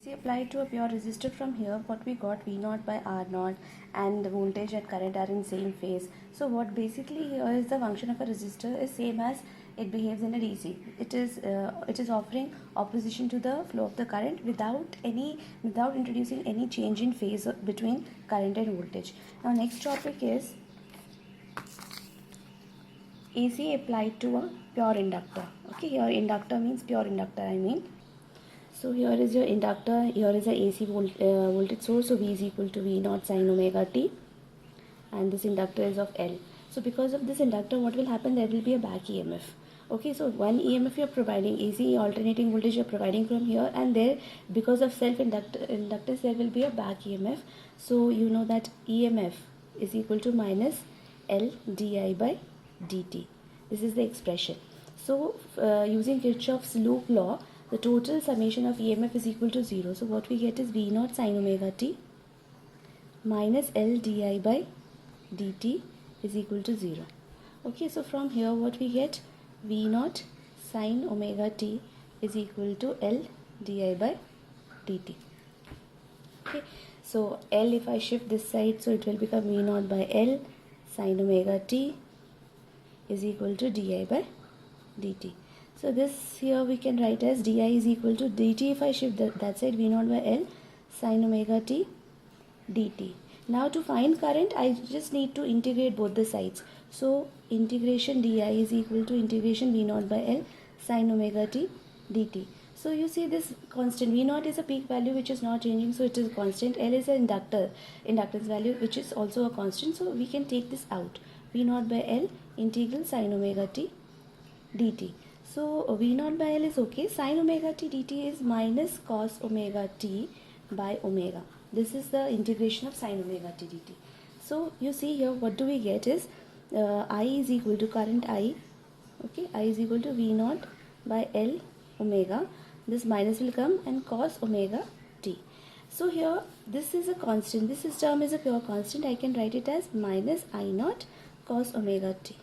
See, applied to a pure resistor from here, what we got V0 by R0 and the voltage and current are in same phase. So what basically here is the function of a resistor is same as it behaves in a DC. It is offering opposition to the flow of the current without introducing any change in phase between current and voltage. Now next topic is AC applied to a pure inductor. Okay, here inductor means pure inductor So here is your inductor, here is a AC voltage source, so V is equal to V0 sin omega t, and this inductor is of L. So because of this inductor, what will happen? There will be a back EMF. Okay, so one EMF you are providing, AC alternating voltage you are providing from here, and there, because of self-inductance, there will be a back EMF. So you know that EMF is equal to minus L di by dt. This is the expression. So using Kirchhoff's loop law, the total summation of EMF is equal to 0. So what we get is V0 sin omega t minus L di by dt is equal to 0. Okay, so from here what we get? V0 sin omega t is equal to L di by dt. Okay, so L, if I shift this side, so it will become V0 by L sin omega t is equal to di by dt. So this here we can write as di is equal to dt. If I shift that side, V0 by L sin omega t dt. Now to find current, I just need to integrate both the sides. So integration di is equal to integration V0 by L sin omega t dt. So you see this constant V0 is a peak value which is not changing, so it is a constant. L is an inductance value which is also a constant, so we can take this out. V0 by L integral sin omega t dt. So V0 by L is okay. Sin omega t dt is minus cos omega t by omega. This is the integration of sin omega t dt. So you see here what do we get is I is equal to current I. Okay, I is equal to V0 by L omega. This minus will come and cos omega t. So here this is a constant. This term is a pure constant. I can write it as minus I0 cos omega t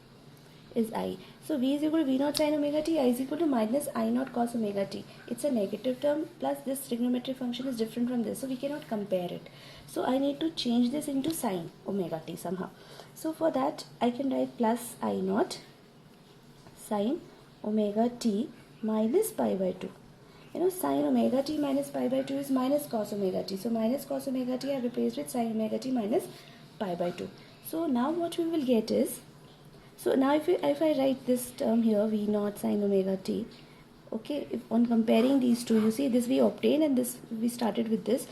is I. So V is equal to V0 sin omega t, I is equal to minus I0 cos omega t. It's a negative term, plus this trigonometric function is different from this, so we cannot compare it. So I need to change this into sin omega t somehow. So for that I can write plus I0 sin omega t minus pi by 2. You know, sin omega t minus pi by 2 is minus cos omega t. So minus cos omega t I have replaced with sin omega t minus pi by 2. So now what we will get is, so now if I write this term here, V0 sin omega t, okay, if on comparing these two, you see this we obtained and this we started with this,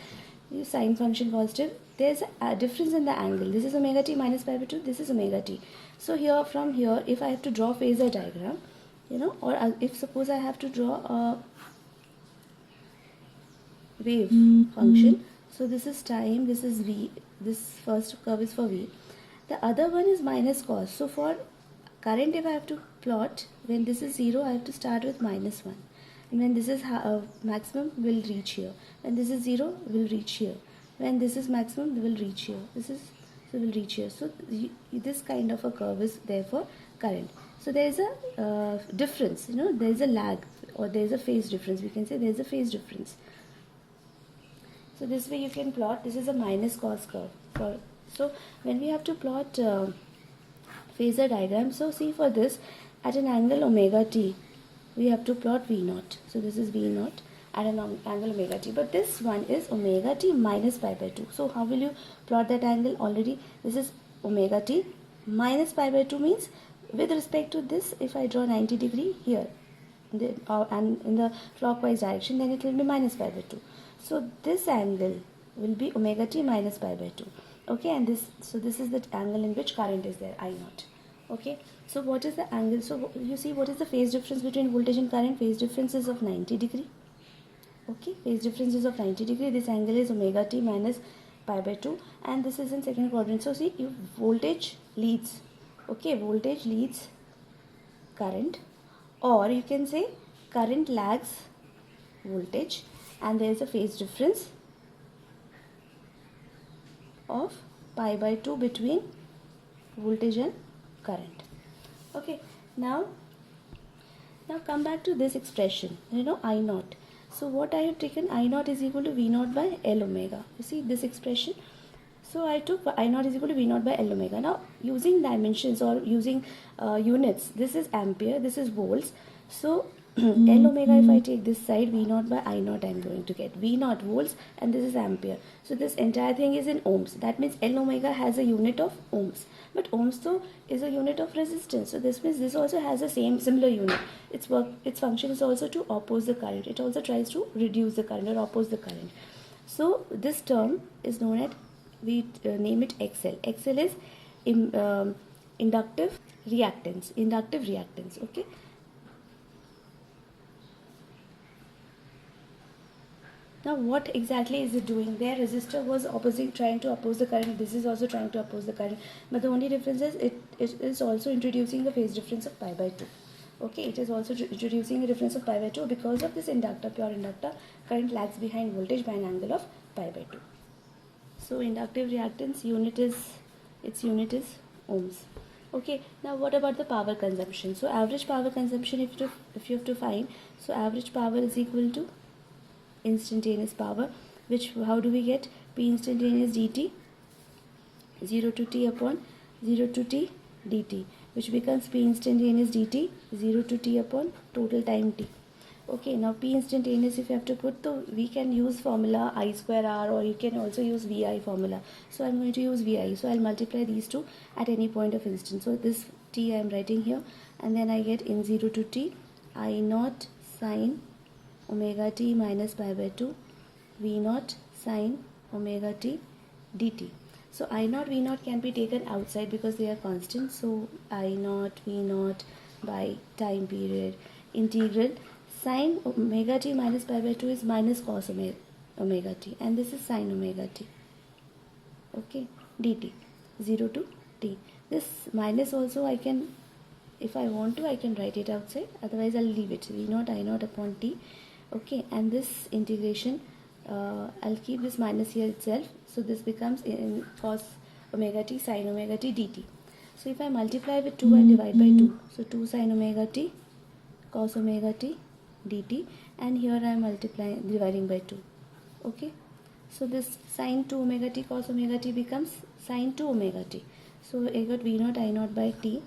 sine function positive, there's a difference in the angle. This is omega t minus pi by 2, this is omega t. So here, from here, if I have to draw phasor diagram, you know, or if suppose I have to draw a wave function, so this is time, this is v, this first curve is for v, the other one is minus cos. So for current, if I have to plot, when this is 0, I have to start with minus 1. And when this is maximum, will reach here. When this is 0, will reach here. When this is maximum, will reach here. This is, so will reach here. So this kind of a curve is there for current. So there is a difference, you know, there is a lag, or there is a phase difference. We can say there is a phase difference. So this way you can plot, this is a minus cos curve. So when we have to plot phasor diagram, so see for this, at an angle omega t, we have to plot V0. So this is V0 at an angle omega t, but this one is omega t minus pi by 2. So how will you plot that angle? Already this is omega t minus pi by 2 means with respect to this, if I draw 90 degree here and in the clockwise direction, then it will be minus pi by 2. So this angle will be omega t minus pi by 2. Okay, and this, so this is the angle in which current is there, I0. Okay, so what is the angle? So you see what is the phase difference between voltage and current? Phase difference is of 90 degree. Okay, phase difference is of 90 degree. This angle is omega t minus pi by 2, and this is in second quadrant. So see, if voltage leads, okay, voltage leads current, or you can say current lags voltage, and there is a phase difference of pi by 2 between voltage and current. Okay, now come back to this expression, you know, I0. So what I have taken, I naught is equal to V naught by L omega. You see this expression? So I took I naught is equal to V naught by L omega. Now using dimensions or using units, this is ampere, this is volts. So L omega, if I take this side, V naught by I naught, I am going to get V naught volts, and this is ampere. So this entire thing is in ohms. That means L omega has a unit of ohms. But ohms though is a unit of resistance. So this means this also has a similar unit. Its function is also to oppose the current. It also tries to reduce the current or oppose the current. So this term is known as, we name it XL. XL is inductive reactance. Inductive reactance. Okay. Now what exactly is it doing? Their resistor was trying to oppose the current. This is also trying to oppose the current. But the only difference is it is also introducing a phase difference of pi by 2. Okay, it is also introducing a difference of pi by 2 because of this inductor, pure inductor. Current lags behind voltage by an angle of pi by 2. So inductive reactance its unit is ohms. Okay, now what about the power consumption? So average power consumption, if you have to find, so average power is equal to instantaneous power, which how do we get? P instantaneous dt 0 to t upon 0 to t dt, which becomes P instantaneous dt 0 to t upon total time t. Okay, now P instantaneous, if you have to put, so we can use formula I square R, or you can also use VI formula. So I'm going to use VI. So I'll multiply these two at any point of instance. So this t I'm writing here, and then I get in 0 to t I naught sine omega t minus pi by 2 V naught sine omega t dt. So I naught V naught can be taken outside because they are constant. So I naught V naught by time period integral sine omega t minus pi by 2 is minus cos omega t, and this is sine omega t. Okay, dt 0 to t. This minus also I can, if I want to, I can write it outside. Otherwise I'll leave it. V naught I naught upon t. Okay, and this integration, I'll keep this minus here itself. So this becomes in cos omega t sine omega t dt. So if I multiply with 2 and divide by 2, so 2 sine omega t cos omega t dt, and here I am dividing by 2. Okay, so this sine 2 omega t cos omega t becomes sine 2 omega t. So I got V naught I naught by t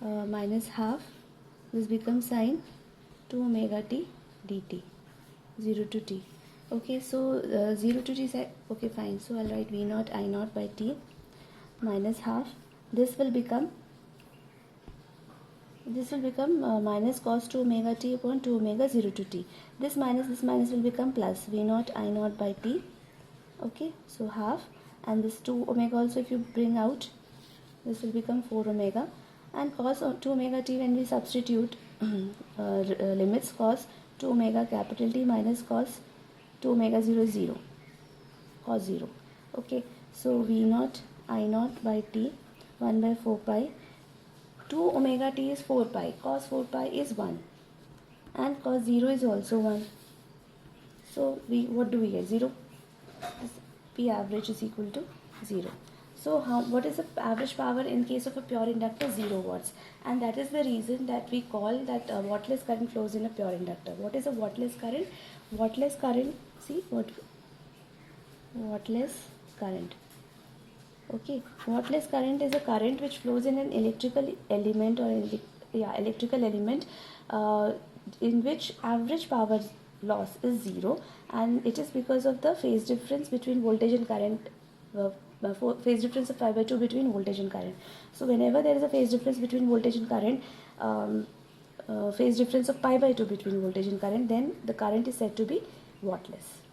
minus half. This becomes sine 2 omega t dt 0 to t. Okay, so 0 to t, okay fine. So I'll write V naught I naught by t minus half. This will become minus cos 2 omega t upon 2 omega 0 to t. This minus will become plus V naught I naught by t. Okay, so half, and this 2 omega also if you bring out, this will become 4 omega, and cos 2 omega t, when we substitute limits, cos 2 omega capital T minus cos 2 omega 0 0, cos 0. Okay, so V naught I naught by t 1 by 4 pi. 2 omega t is 4 pi, cos 4 pi is 1, and cos 0 is also 1. So what do we get? 0. This P average is equal to 0. So what is the average power in case of a pure inductor? 0 watts. And that is the reason that we call that wattless current flows in a pure inductor. What is a wattless current? Wattless current, see what? Wattless current. Okay, wattless current is a current which flows in an electrical element in which average power loss is 0, and it is because of the phase difference between voltage and current, phase difference of pi by 2 between voltage and current. So whenever there is a phase difference between voltage and current, phase difference of pi by 2 between voltage and current, then the current is said to be wattless.